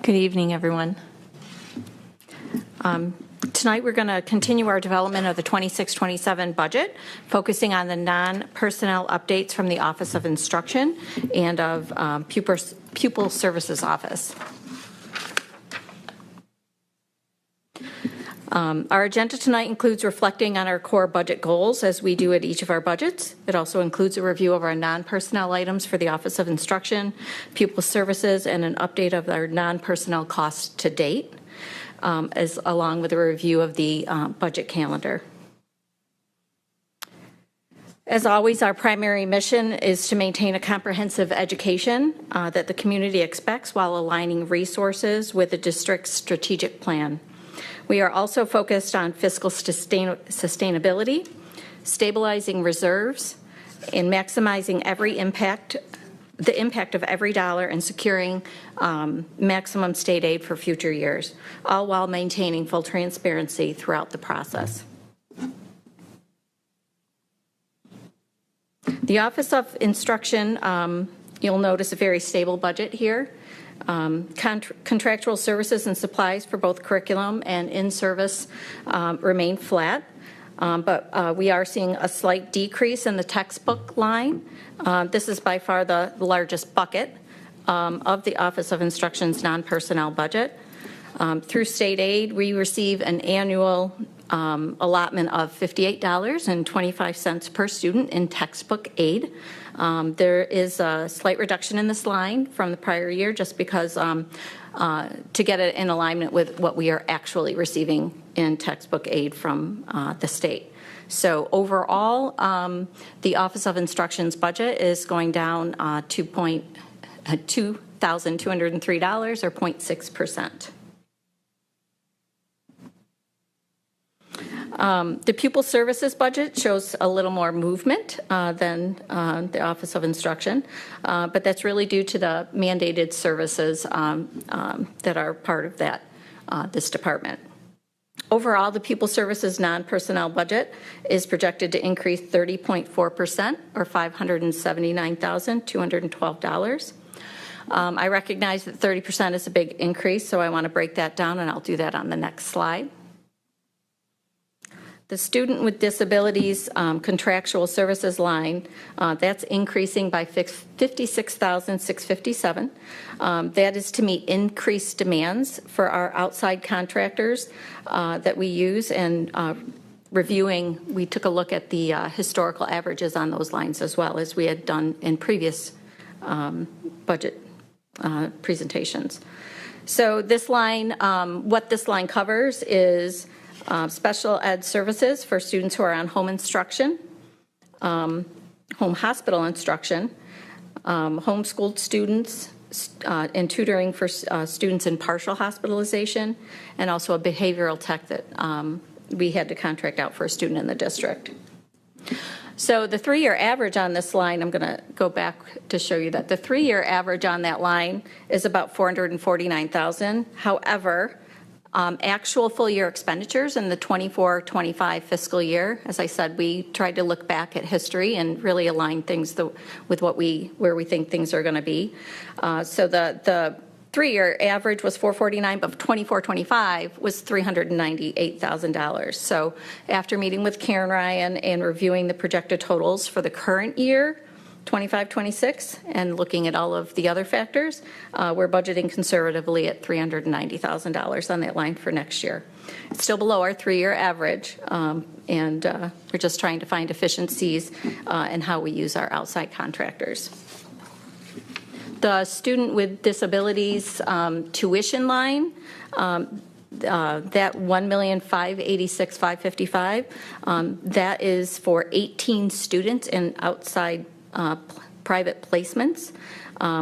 Good evening, everyone. Tonight we're going to continue our development of the 26-27 budget, focusing on the non-personnel updates from the Office of Instruction and of Pupil Services Office. Our agenda tonight includes reflecting on our core budget goals as we do at each of our budgets. It also includes a review of our non-personnel items for the Office of Instruction, Pupil Services, and an update of our non-personnel costs to date, along with a review of the budget calendar. As always, our primary mission is to maintain a comprehensive education that the community expects while aligning resources with the district's strategic plan. We are also focused on fiscal sustainability, stabilizing reserves, and maximizing the impact of every dollar and securing maximum state aid for future years, all while maintaining full transparency throughout the process. The Office of Instruction, you'll notice a very stable budget here. Contractual services and supplies for both curriculum and in-service remain flat, but we are seeing a slight decrease in the textbook line. This is by far the largest bucket of the Office of Instruction's non-personnel budget. Through state aid, we receive an annual allotment of $58.25 per student in textbook aid. There is a slight reduction in this line from the prior year just because to get it in alignment with what we are actually receiving in textbook aid from the state. So overall, the Office of Instruction's budget is going down $2,203 or 0.6%. The Pupil Services budget shows a little more movement than the Office of Instruction, but that's really due to the mandated services that are part of this department. Overall, the Pupil Services non-personnel budget is projected to increase 30.4% or $579,212. I recognize that 30% is a big increase, so I want to break that down, and I'll do that on the next slide. The student with disabilities contractual services line, that's increasing by $56,657. That is to meet increased demands for our outside contractors that we use, and reviewing, we took a look at the historical averages on those lines as well as we had done in previous budget presentations. So this line, what this line covers is special ed services for students who are on home instruction, home hospital instruction, homeschooled students, and tutoring for students in partial hospitalization, and also a behavioral tech that we had to contract out for a student in the district. So the 3-year average on this line, I'm going to go back to show you that the 3-year average on that line is about $449,000. However, actual full year expenditures in the 24-25 fiscal year, as I said, we tried to look back at history and really align things with where we think things are going to be. So the 3-year average was $449, but 24-25 was $398,000. So after meeting with Karen Ryan and reviewing the projected totals for the current year, 25-26, and looking at all of the other factors, we're budgeting conservatively at $390,000 on that line for next year. It's still below our 3-year average, and we're just trying to find efficiencies in how we use our outside contractors. The student with disabilities tuition line, that $1,586,555, that is for 18 students in outside private placements,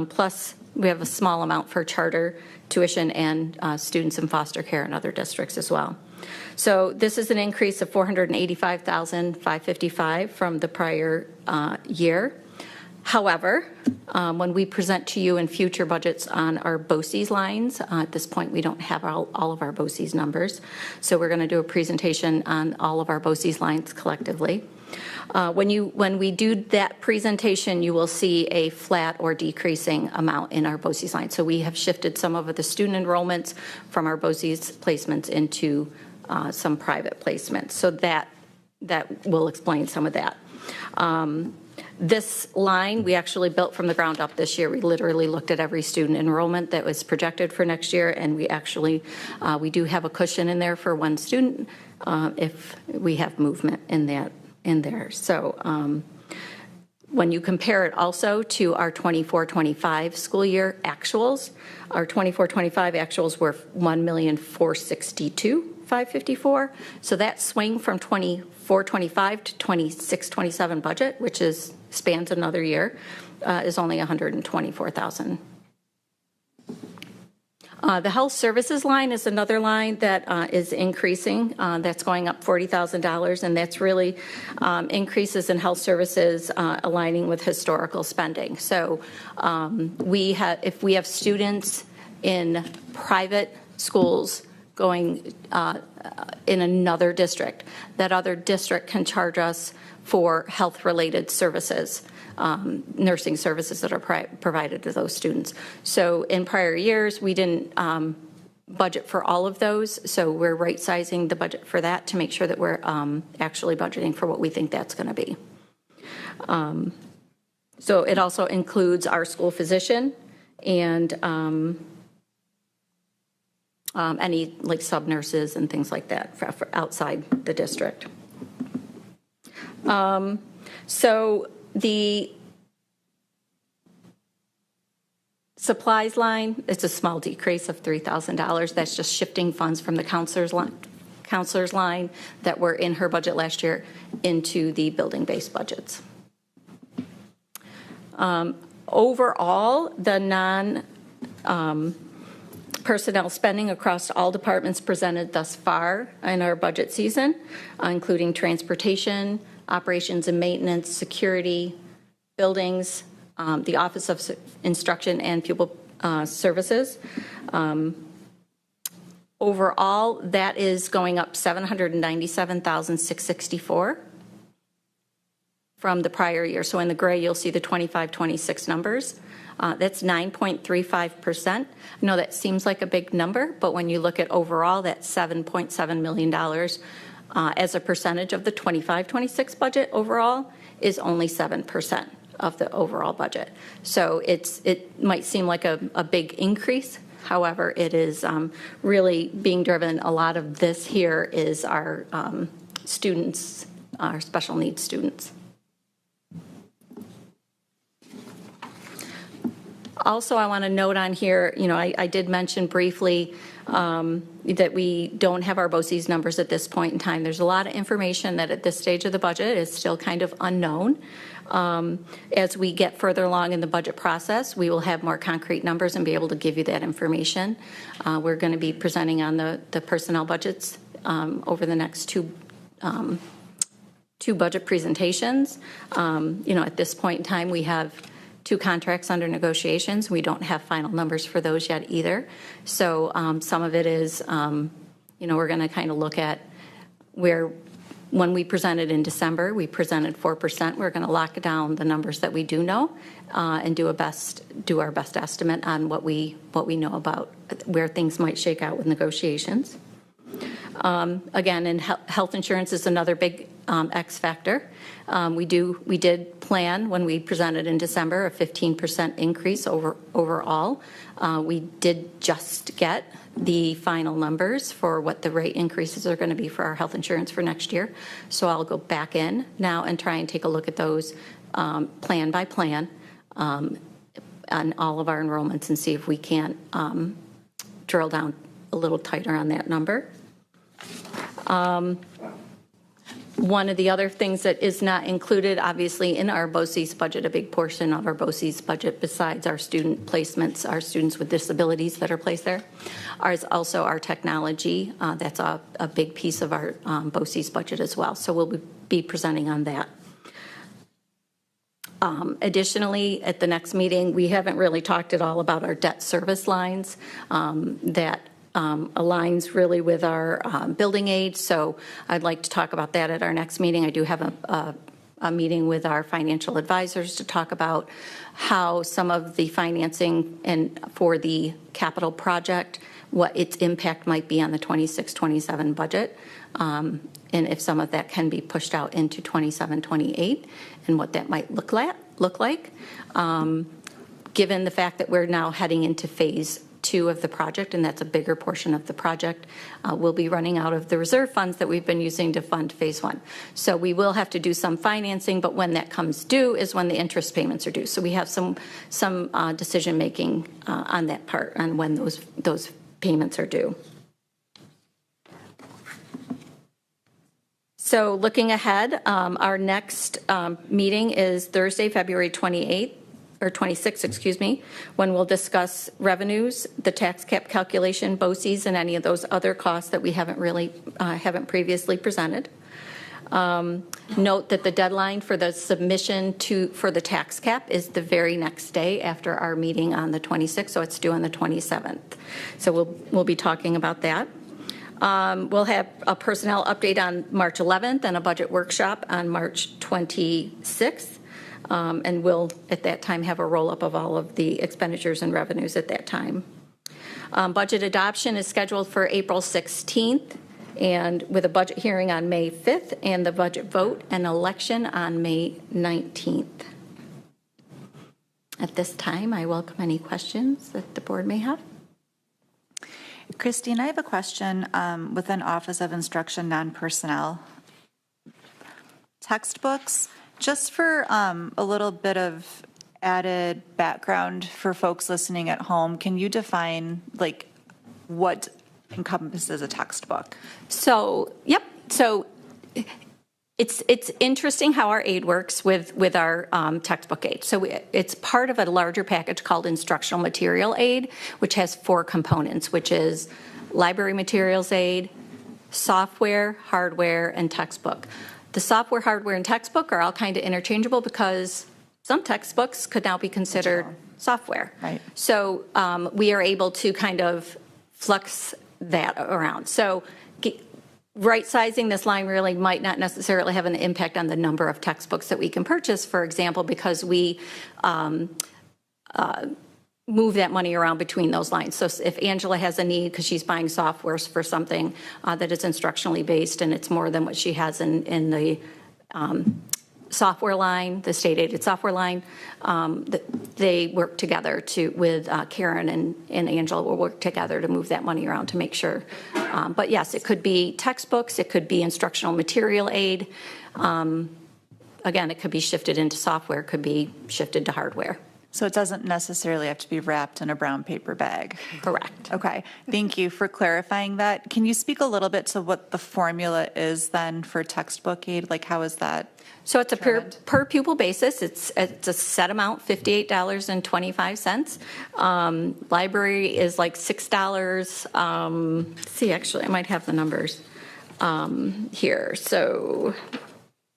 plus we have a small amount for charter tuition and students in foster care in other districts as well. So this is an increase of $485,555 from the prior year. However, when we present to you in future budgets on our BOCES lines, at this point we don't have all of our BOCES numbers, so we're going to do a presentation on all of our BOCES lines collectively. When we do that presentation, you will see a flat or decreasing amount in our BOCES line. So we have shifted some of the student enrollments from our BOCES placements into some private placements. So that will explain some of that. This line we actually built from the ground up this year. We literally looked at every student enrollment that was projected for next year, and we actually we do have a cushion in there for one student if we have movement in there. So when you compare it also to our 24-25 school year actuals, our 24-25 actuals were $1,462,554. So that swing from 24-25 to 26-27 budget, which spans another year, is only $124,000. The health services line is another line that is increasing. That's going up $40,000, and that's really increases in health services aligning with historical spending. So if we have students in private schools going in another district, that other district can charge us for health-related services, nursing services that are provided to those students. So in prior years, we didn't budget for all of those, so we're right-sizing the budget for that to make sure that we're actually budgeting for what we think that's going to be. So it also includes our school physician and any like sub-nurses and things like that for outside the district. So the supplies line, it's a small decrease of $3,000. That's just shifting funds from the counselor's line that were in her budget last year into the building-based budgets. Overall, the personnel spending across all departments presented thus far in our budget season, including transportation, operations and maintenance, security, buildings, the Office of Instruction and Pupil Services. Overall, that is going up $797,664 from the prior year. So in the gray, you'll see the 25-26 numbers. That's 9.35%. I know that seems like a big number, but when you look at overall, that's $7.7 million as a percentage of the 25-26 budget overall is only 7% of the overall budget. So it might seem like a big increase. However, it is really being driven. A lot of this here is our students, our special needs students. Also, I want to note on here, I did mention briefly that we don't have our BOCES numbers at this point in time. There's a lot of information that at this stage of the budget is still kind of unknown. As we get further along in the budget process, we will have more concrete numbers and be able to give you that information. We're going to be presenting on the personnel budgets over the next two budget presentations. At this point in time, we have 2 contracts under negotiations. We don't have final numbers for those yet either. So some of it is, we're going to kind of look at where, when we presented in December, we presented 4%. We're going to lock down the numbers that we do know and do our best estimate on what we know about where things might shake out with negotiations. Again, and health insurance is another big X factor. We did plan when we presented in December a 15% increase overall. We did just get the final numbers for what the rate increases are going to be for our health insurance for next year. So I'll go back in now and try and take a look at those plan by plan on all of our enrollments and see if we can't drill down a little tighter on that number. One of the other things that is not included, obviously, in our BOCES budget, a big portion of our BOCES budget, besides our student placements, our students with disabilities that are placed there, is also our technology. That's a big piece of our BOCES budget as well. So we'll be presenting on that. Additionally, at the next meeting, we haven't really talked at all about our debt service lines that aligns really with our building aid. So I'd like to talk about that at our next meeting. I do have a meeting with our financial advisors to talk about how some of the financing and for the capital project, what its impact might be on the 26-27 budget, and if some of that can be pushed out into 27-28, and what that might look like, given the fact that we're now heading into phase 2 of the project, and that's a bigger portion of the project. We'll be running out of the reserve funds that we've been using to fund phase 1. So we will have to do some financing, but when that comes due is when the interest payments are due. So we have some decision making on that part, on when those payments are due. So looking ahead, our next meeting is Thursday, February 28th. Or 26, excuse me, when we'll discuss revenues, the tax cap calculation, BOCES, and any of those other costs that we haven't previously presented. Note that the deadline for the submission for the tax cap is the very next day after our meeting on the 26th, so it's due on the 27th. So we'll be talking about that. We'll have a personnel update on March 11th and a budget workshop on March 26th. And we'll, at that time, have a roll-up of all of the expenditures and revenues at that time. Budget adoption is scheduled for April 16th, and with a budget hearing on May 5th, and the budget vote and election on May 19th. At this time, I welcome any questions that the board may have. Christine, I have a question within Office of Instruction Non-Personnel. Textbooks. Just for a little bit of added background for folks listening at home, can you define like what encompasses a textbook? So, yep. So it's interesting how our aid works with our textbook aid. So it's part of a larger package called instructional material aid, which has 4 components, which is library materials aid, software, hardware, and textbook. The software, hardware, and textbook are all kind of interchangeable because some textbooks could now be considered software. Right. So we are able to kind of flux that around. So right-sizing this line really might not necessarily have an impact on the number of textbooks that we can purchase, for example, because we move that money around between those lines. So if Angela has a need because she's buying software for something that is instructionally based and it's more than what she has in the software line, the state aided software line, they work together with Karen and Angela will work together to move that money around to make sure. But yes, it could be textbooks, it could be instructional material aid. Again, it could be shifted into software, it could be shifted to hardware. So it doesn't necessarily have to be wrapped in a brown paper bag. Correct. Okay. Thank you for clarifying that. Can you speak a little bit to what the formula is then for textbook aid? Like how is that? So it's a per pupil basis. It's a set amount, $58.25. Library is like $6. See, actually, I might have the numbers here. So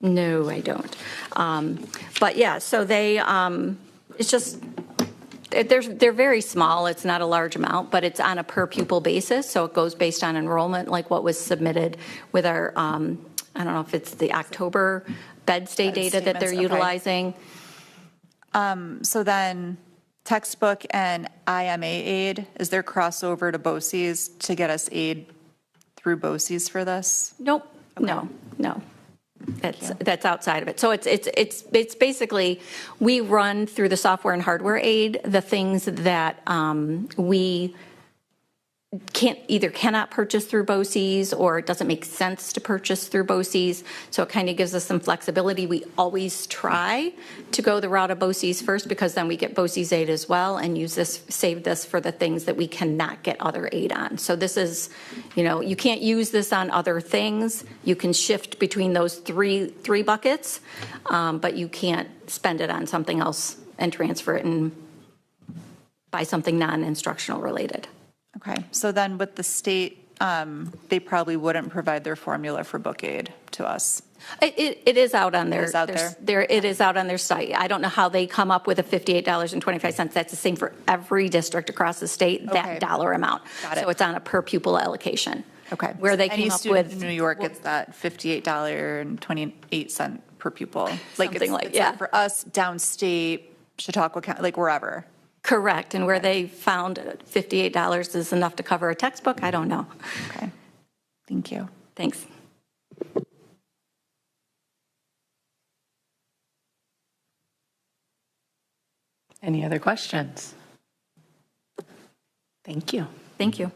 no, I don't. But yeah, so they. It's just, they're very small. It's not a large amount, but it's on a per pupil basis. So it goes based on enrollment, like what was submitted with our, I don't know if it's the October bed stay data that they're utilizing. So then textbook and IMA aid, is there crossover to BOCES to get us aid through BOCES for this? Nope, okay. No. That's outside of it. So it's basically we run through the software and hardware aid the things that we cannot purchase through BOCES, or it doesn't make sense to purchase through BOCES. So it kind of gives us some flexibility. We always try to go the route of BOCES first because then we get BOCES aid as well and save this for the things that we cannot get other aid on. So this is, you can't use this on other things. You can shift between those three buckets, but you can't spend it on something else and transfer it and buy something non-instructional related. Okay, so then with the state they probably wouldn't provide their formula for book aid to us. It is out on their. is out It is out on their site. I don't know how they come up with a $58.25. That's the same for every district across the state, Okay. that dollar amount. Got it. So it's on a per pupil allocation. Okay. Where they Any came up student with. in New York gets that $58.28 per pupil. Like Something it's yeah. like for us downstate, Chautauqua County, like wherever. Correct. And where they found $58 is enough to cover a textbook, I don't know. Okay. Thank you. Thanks. Any other questions? Thank you. Thank you.